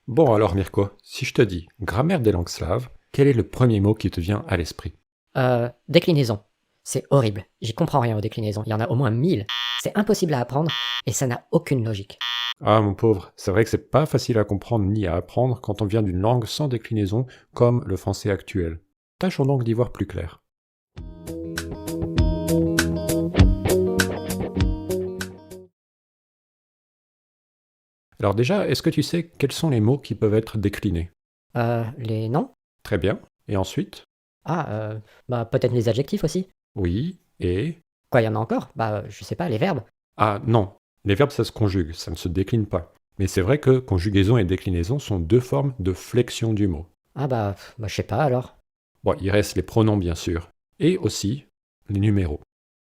Bon alors Mirko, si je te dis grammaire des langues slaves, quel est le premier mot qui te vient à l'esprit? Déclinaison. C'est horrible. J'y comprends rien aux déclinaisons. Il y en a au moins 1000. C'est impossible à apprendre et ça n'a aucune logique. Ah mon pauvre, c'est vrai que c'est pas facile à comprendre ni à apprendre quand on vient d'une langue sans déclinaison comme le français actuel. Tâchons donc d'y voir plus clair. Alors déjà, est-ce que tu sais quels sont les mots qui peuvent être déclinés? Les noms? Très bien. Et ensuite? Ah, peut-être les adjectifs aussi. Oui, et... Quoi, il y en a encore? Je sais pas, les verbes. Ah non, les verbes ça se conjugue, ça ne se décline pas. Mais c'est vrai que conjugaison et déclinaison sont deux formes de flexion du mot. Je sais pas alors. Bon, il reste les pronoms bien sûr, et aussi les numéros.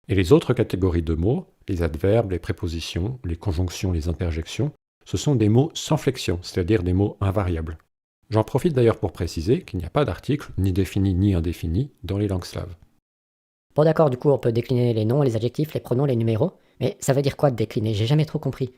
Et les autres catégories de mots, les adverbes, les prépositions, les conjonctions, les interjections, ce sont des mots sans flexion, c'est-à-dire des mots invariables. J'en profite d'ailleurs pour préciser qu'il n'y a pas d'article, ni défini ni indéfini, dans les langues slaves. Bon d'accord, du coup on peut décliner les noms, les adjectifs, les pronoms, les numéros. Mais ça veut dire quoi de décliner? J'ai jamais trop compris.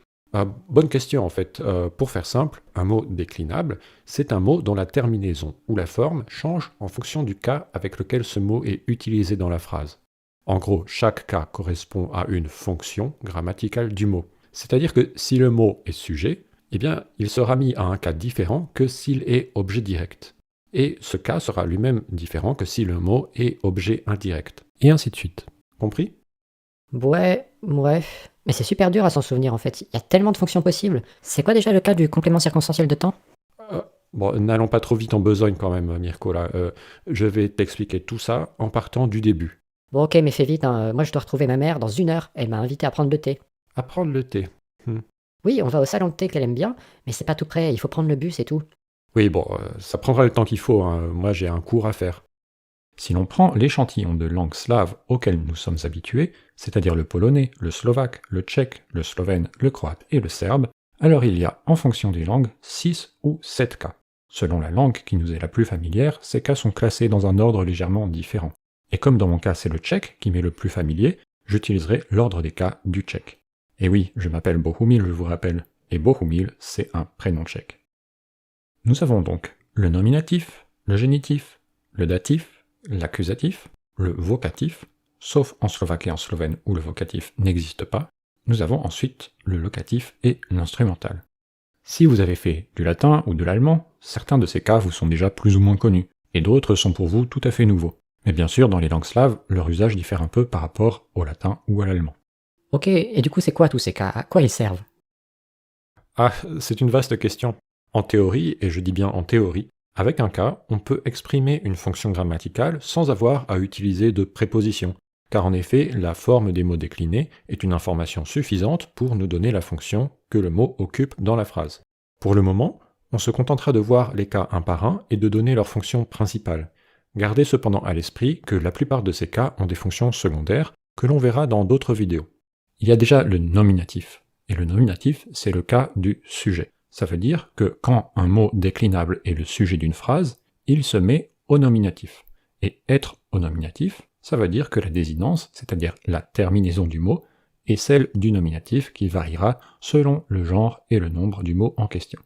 Bonne question en fait. Pour faire simple, un mot déclinable, c'est un mot dont la terminaison ou la forme change en fonction du cas avec lequel ce mot est utilisé dans la phrase. En gros, chaque cas correspond à une fonction grammaticale du mot. C'est-à-dire que si le mot est sujet, eh bien, il sera mis à un cas différent que s'il est objet direct. Et ce cas sera lui-même différent que si le mot est objet indirect. Et ainsi de suite. Compris? Ouais. Mais c'est super dur à s'en souvenir en fait. Il y a tellement de fonctions possibles. C'est quoi déjà le cas du complément circonstanciel de temps? Bon, n'allons pas trop vite en besogne quand même, Mirko, là. Je vais t'expliquer tout ça en partant du début. Bon ok, mais fais vite, hein. Moi je dois retrouver ma mère dans 1 heure. Elle m'a invité à prendre le thé. Apprendre le thé. Oui, on va au salon de thé qu'elle aime bien, mais c'est pas tout près, il faut prendre le bus et tout. Oui, bon, ça prendra le temps qu'il faut, hein. Moi j'ai un cours à faire. Si l'on prend l'échantillon de langues slaves auxquelles nous sommes habitués, c'est-à-dire le polonais, le slovaque, le tchèque, le slovène, le croate et le serbe, alors il y a, en fonction des langues, 6 ou 7 cas. Selon la langue qui nous est la plus familière, ces cas sont classés dans un ordre légèrement différent. Et comme dans mon cas c'est le tchèque qui m'est le plus familier, j'utiliserai l'ordre des cas du tchèque. Et oui, je m'appelle Bohumil, je vous rappelle, et Bohumil, c'est un prénom tchèque. Nous avons donc le nominatif, le génitif, le datif, l'accusatif, le vocatif, sauf en slovaque et en slovène où le vocatif n'existe pas. Nous avons ensuite le locatif et l'instrumental. Si vous avez fait du latin ou de l'allemand, certains de ces cas vous sont déjà plus ou moins connus, et d'autres sont pour vous tout à fait nouveaux. Mais bien sûr, dans les langues slaves, leur usage diffère un peu par rapport au latin ou à l'allemand. Ok, et du coup c'est quoi tous ces cas? À quoi ils servent? Ah, c'est une vaste question. En théorie, et je dis bien en théorie, avec un cas, on peut exprimer une fonction grammaticale sans avoir à utiliser de préposition, car en effet, la forme des mots déclinés est une information suffisante pour nous donner la fonction que le mot occupe dans la phrase. Pour le moment, on se contentera de voir les cas un par un et de donner leur fonction principale. Gardez cependant à l'esprit que la plupart de ces cas ont des fonctions secondaires que l'on verra dans d'autres vidéos. Il y a déjà le nominatif, et le nominatif, c'est le cas du sujet. Ça veut dire que quand un mot déclinable est le sujet d'une phrase, il se met au nominatif. Et être au nominatif, ça veut dire que la désinence, c'est-à-dire la terminaison du mot, est celle du nominatif qui variera selon le genre et le nombre du mot en question.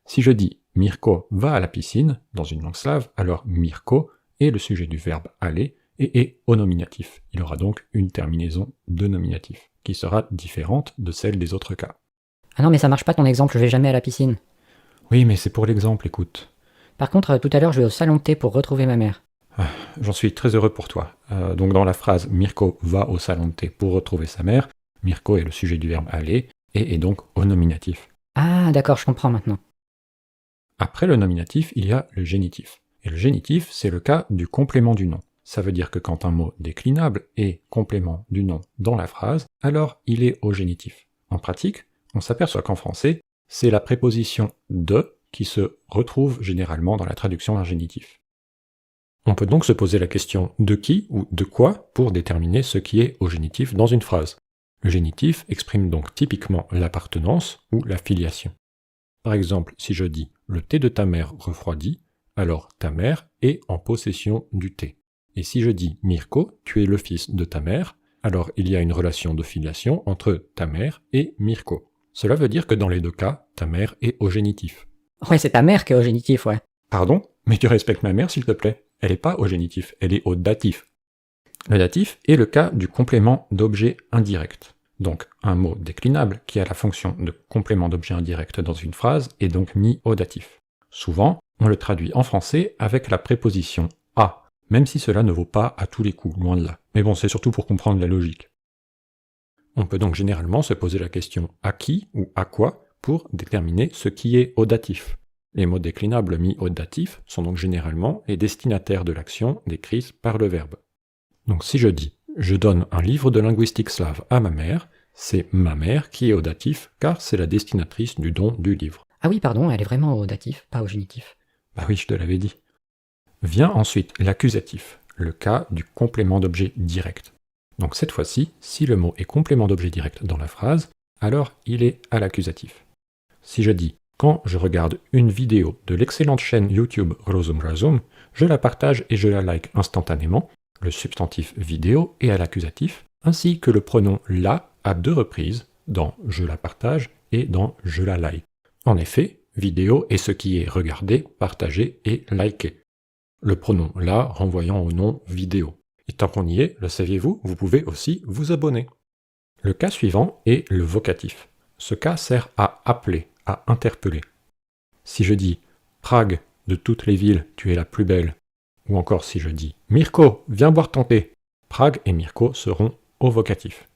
Si je dis Mirko va à la piscine, dans une langue slave, alors Mirko est le sujet du verbe aller et est au nominatif. Il aura donc une terminaison de nominatif, qui sera différente de celle des autres cas. Ah non mais ça marche pas ton exemple, je vais jamais à la piscine. Oui, mais c'est pour l'exemple, écoute. Par contre, tout à l'heure je vais au salon de thé pour retrouver ma mère. J'en suis très heureux pour toi. Donc dans la phrase Mirko va au salon de thé pour retrouver sa mère, Mirko est le sujet du verbe aller et est donc au nominatif. Ah d'accord, je comprends maintenant. Après le nominatif, il y a le génitif. Et le génitif, c'est le cas du complément du nom. Ça veut dire que quand un mot déclinable est complément du nom dans la phrase, alors il est au génitif. En pratique, on s'aperçoit qu'en français, c'est la préposition de qui se retrouve généralement dans la traduction d'un génitif. On peut donc se poser la question de qui ou de quoi pour déterminer ce qui est au génitif dans une phrase. Le génitif exprime donc typiquement l'appartenance ou la filiation. Par exemple, si je dis « le thé de ta mère refroidit », alors ta mère est en possession du thé. Et si je dis « Mirko, tu es le fils de ta mère », alors il y a une relation de filiation entre ta mère et Mirko. Cela veut dire que dans les deux cas, ta mère est au génitif. Ouais, c'est ta mère qui est au génitif, ouais. Pardon? Mais tu respectes ma mère, s'il te plaît. Elle n'est pas au génitif, elle est au datif. Le datif est le cas du complément d'objet indirect. Donc, un mot déclinable qui a la fonction de complément d'objet indirect dans une phrase est donc mis au datif. Souvent, on le traduit en français avec la préposition à, même si cela ne vaut pas à tous les coups, loin de là. Mais bon, c'est surtout pour comprendre la logique. On peut donc généralement se poser la question à qui ou à quoi pour déterminer ce qui est au datif. Les mots déclinables mis au datif sont donc généralement les destinataires de l'action décrite par le verbe. Donc si je dis « je donne un livre de linguistique slave à ma mère », c'est ma mère qui est au datif, car c'est la destinatrice du don du livre. Ah oui, pardon, elle est vraiment au datif, pas au génitif. Bah oui, je te l'avais dit. Vient ensuite l'accusatif, le cas du complément d'objet direct. Donc cette fois-ci, si le mot est complément d'objet direct dans la phrase, alors il est à l'accusatif. Si je dis « quand je regarde une vidéo de l'excellente chaîne YouTube Rosum Razum, je la partage et je la like instantanément », le substantif vidéo est à l'accusatif, ainsi que le pronom la à 2 reprises, dans je la partage et dans je la like. En effet, vidéo est ce qui est regardé, partagé et liké. Le pronom la renvoyant au nom vidéo. Et tant qu'on y est, le saviez-vous, vous pouvez aussi vous abonner. Le cas suivant est le vocatif. Ce cas sert à appeler, à interpeller. Si je dis « Prague, de toutes les villes, tu es la plus belle », ou encore si je dis « Mirko, viens boire ton thé », Prague et Mirko seront au vocatif.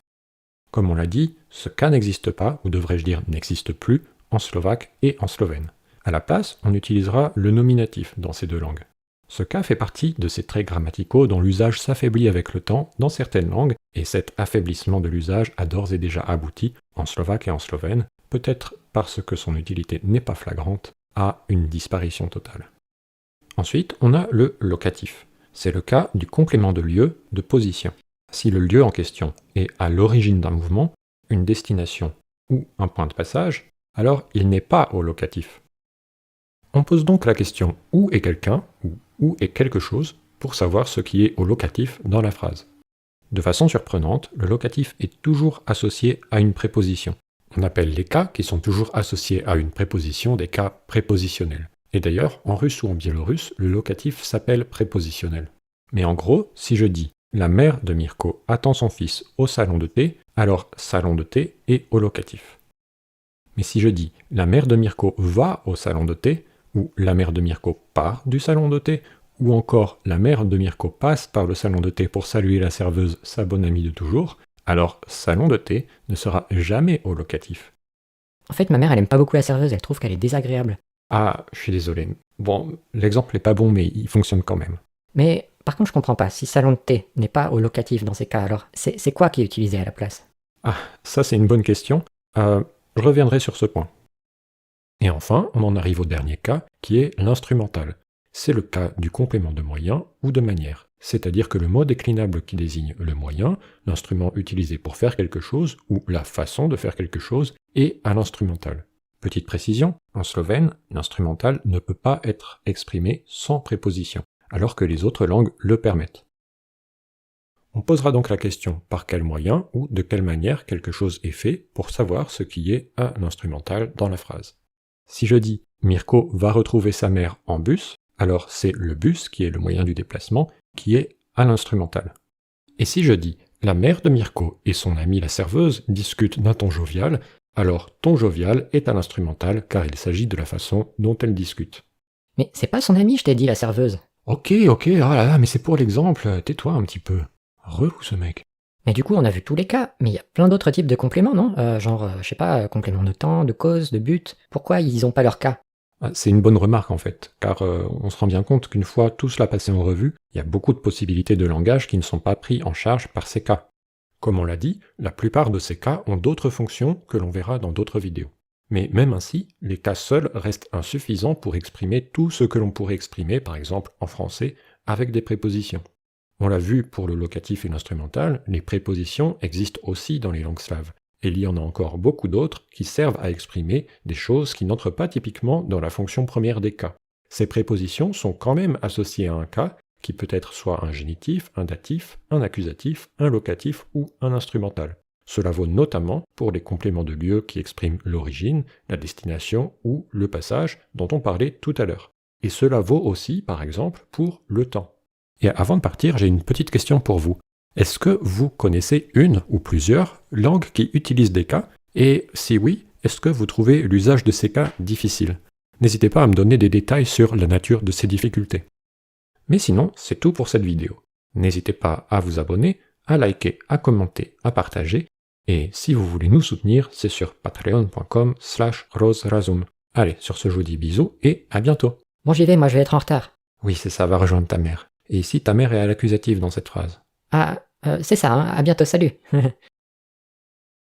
Comme on l'a dit, ce cas n'existe pas, ou devrais-je dire n'existe plus, en slovaque et en slovène. À la place, on utilisera le nominatif dans ces deux langues. Ce cas fait partie de ces traits grammaticaux dont l'usage s'affaiblit avec le temps dans certaines langues, et cet affaiblissement de l'usage a d'ores et déjà abouti, en slovaque et en slovène, peut-être parce que son utilité n'est pas flagrante, à une disparition totale. Ensuite, on a le locatif. C'est le cas du complément de lieu, de position. Si le lieu en question est à l'origine d'un mouvement, une destination ou un point de passage, alors il n'est pas au locatif. On pose donc la question « où est quelqu'un » ou « où est quelque chose » pour savoir ce qui est au locatif dans la phrase. De façon surprenante, le locatif est toujours associé à une préposition. On appelle les cas qui sont toujours associés à une préposition des cas prépositionnels. Et d'ailleurs, en russe ou en biélorusse, le locatif s'appelle prépositionnel. Mais en gros, si je dis « la mère de Mirko attend son fils au salon de thé », alors « salon de thé » est au locatif. Mais si je dis « la mère de Mirko va au salon de thé », ou « la mère de Mirko part du salon de thé », ou encore « la mère de Mirko passe par le salon de thé pour saluer la serveuse, sa bonne amie de toujours », alors « salon de thé » ne sera jamais au locatif. En fait, ma mère, elle aime pas beaucoup la serveuse, elle trouve qu'elle est désagréable. Ah, je suis désolé. Bon, l'exemple n'est pas bon, mais il fonctionne quand même. Mais par contre, je comprends pas, si salon de thé n'est pas au locatif dans ces cas, alors c'est quoi qui est utilisé à la place? Ah, ça c'est une bonne question. Je reviendrai sur ce point. Et enfin, on en arrive au dernier cas, qui est l'instrumental. C'est le cas du complément de moyen ou de manière. C'est-à-dire que le mot déclinable qui désigne le moyen, l'instrument utilisé pour faire quelque chose, ou la façon de faire quelque chose, est à l'instrumental. Petite précision, en slovène, l'instrumental ne peut pas être exprimé sans préposition, alors que les autres langues le permettent. On posera donc la question par quel moyen ou de quelle manière quelque chose est fait pour savoir ce qui est à l'instrumental dans la phrase. Si je dis « Mirko va retrouver sa mère en bus », alors c'est le bus, qui est le moyen du déplacement, qui est à l'instrumental. Et si je dis « La mère de Mirko et son amie la serveuse discutent d'un ton jovial », alors ton jovial est à l'instrumental car il s'agit de la façon dont elles discutent. Mais c'est pas son amie, je t'ai dit, la serveuse. Ok, oh là là, mais c'est pour l'exemple, tais-toi un petit peu. Relou ce mec. Mais du coup, on a vu tous les cas, mais il y a plein d'autres types de compléments, non? Je sais pas, complément de temps, de cause, de but. Pourquoi ils ont pas leur cas? C'est une bonne remarque en fait, car on se rend bien compte qu'une fois tout cela passé en revue, il y a beaucoup de possibilités de langage qui ne sont pas pris en charge par ces cas. Comme on l'a dit, la plupart de ces cas ont d'autres fonctions que l'on verra dans d'autres vidéos. Mais même ainsi, les cas seuls restent insuffisants pour exprimer tout ce que l'on pourrait exprimer, par exemple en français, avec des prépositions. On l'a vu pour le locatif et l'instrumental, les prépositions existent aussi dans les langues slaves. Et il y en a encore beaucoup d'autres qui servent à exprimer des choses qui n'entrent pas typiquement dans la fonction première des cas. Ces prépositions sont quand même associées à un cas, qui peut être soit un génitif, un datif, un accusatif, un locatif ou un instrumental. Cela vaut notamment pour les compléments de lieu qui expriment l'origine, la destination ou le passage dont on parlait tout à l'heure. Et cela vaut aussi, par exemple, pour le temps. Et avant de partir, j'ai une petite question pour vous. Est-ce que vous connaissez une ou plusieurs langues qui utilisent des cas? Et si oui, est-ce que vous trouvez l'usage de ces cas difficile? N'hésitez pas à me donner des détails sur la nature de ces difficultés. Mais sinon, c'est tout pour cette vidéo. N'hésitez pas à vous abonner, à liker, à commenter, à partager. Et si vous voulez nous soutenir, c'est sur patreon.com/roserazum. Allez, sur ce je vous dis bisous et à bientôt. Bon, j'y vais, moi je vais être en retard. Oui, c'est ça, va rejoindre ta mère. Et ici, ta mère est à l'accusative dans cette phrase. Ah, c'est ça, hein, à bientôt, salut.